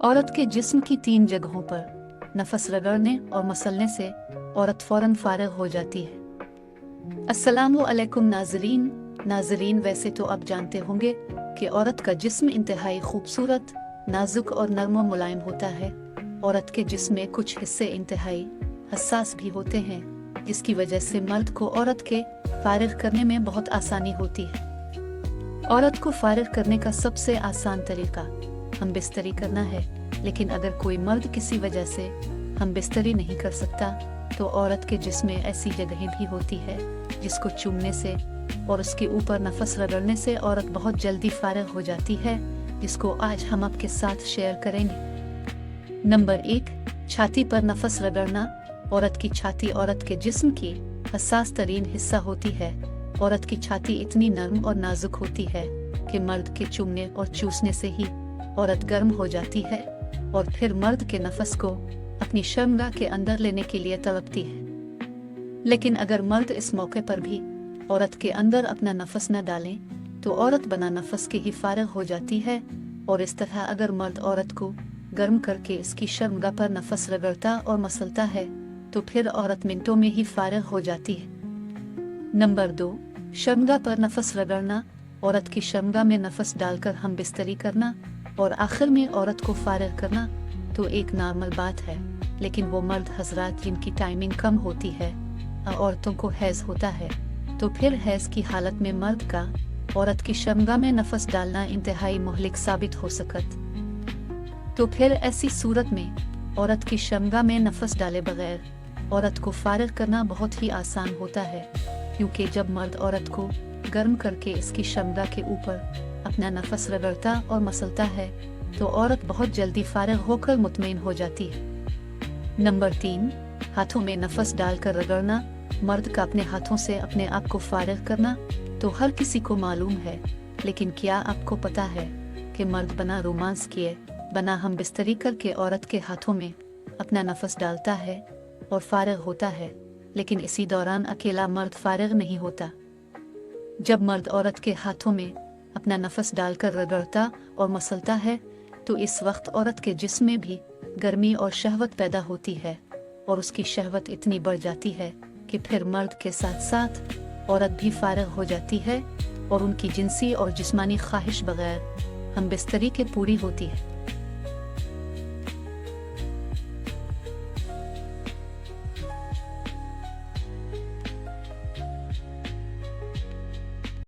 औरत के जिस्म की 3 जगहों पर नफस रगड़ने और मसलने से औरत फौरन फारिग हो जाती है। अस्सलामु अलैकुम नाजरीन, वैसे तो आप जानते होंगे कि औरत का जिस्म इंतहाई खूबसूरत, नाजुक और नर्म व मुलायम होता है। औरत के जिस्म में कुछ हिस्से इंतहाई हसास भी होते हैं, जिसकी वजह से मर्द को औरत के फारिग करने में बहुत आसानी होती है। औरत को फारिग करने का सबसे आसान तरीका हम बिस्तरी करना है, लेकिन अगर कोई मर्द किसी वजह से हम बिस्तरी नहीं कर सकता तो औरत के जिस्म में ऐसी जगहें भी होती है जिसको चूमने से और उसके ऊपर नफस रगड़ने से औरत बहुत जल्दी फारिग हो जाती है, जिसको आज हम आपके साथ शेयर करेंगे। नंबर 1, छाती पर नफस रगड़ना। औरत की छाती औरत के जिस्म की हसास तरीन हिस्सा होती है। औरत की छाती इतनी नरम और नाजुक होती है कि मर्द के चूमने और चूसने से ही औरत गर्म हो जाती है और फिर मर्द के नफस को अपनी शर्मगाह के अंदर लेने के लिए तड़पती है। लेकिन अगर मर्द इस मौके पर भी औरत के अंदर अपना नफस न डालें तो औरत बना नफस के ही फारिग हो जाती है। और इस तरह अगर मर्द औरत को गर्म करके इसकी शर्मगाह पर नफस रगड़ता और मसलता है तो फिर औरत मिनटों में ही फारिग हो जाती है। नंबर 2, शर्मगाह पर नफस रगड़ना। औरत की शर्मगाह में नफस डालकर हम बिस्तरी करना और आखिर में औरत को फारिग करना तो एक नॉर्मल बात है, लेकिन वो मर्द हजरात जिनकी टाइमिंग कम होती है, औरतों को हैज होता है, तो फिर हैज की हालत में मर्द का औरत की शर्मगाह में नफस डालना इंतहाई मुहलिक साबित हो सकत। तो फिर ऐसी सूरत में औरत की शर्मगाह में नफस डाले बगैर औरत को फारिग करना बहुत ही आसान होता है, क्योंकि जब मर्द औरत को गर्म करके इसकी शर्मगाह के ऊपर अपना नफस रगड़ता और मसलता है तो औरत बहुत जल्दी फारिग होकर मुतमईन हो जाती है। नंबर 3, हाथों में नफस डालकर रगड़ना। मर्द का अपने हाथों से अपने आप को फारिग करना तो हर किसी को मालूम है, लेकिन क्या आपको पता है कि मर्द बना रोमांस किए बना हम बिस्तरी करके औरत के हाथों में अपना नफस डालता है और फारिग होता है, लेकिन इसी दौरान अकेला मर्द फारिग नहीं होता। जब मर्द औरत के हाथों में अपना नफस डालकर रगड़ता और मसलता है तो इस वक्त औरत के जिस्म में भी गर्मी और शहवत पैदा होती है और उसकी शहवत इतनी बढ़ जाती है कि फिर मर्द के साथ साथ औरत भी फारिग हो जाती है और उनकी जिनसी और जिस्मानी ख्वाहिश बगैर हम बिस्तरी के पूरी होती है।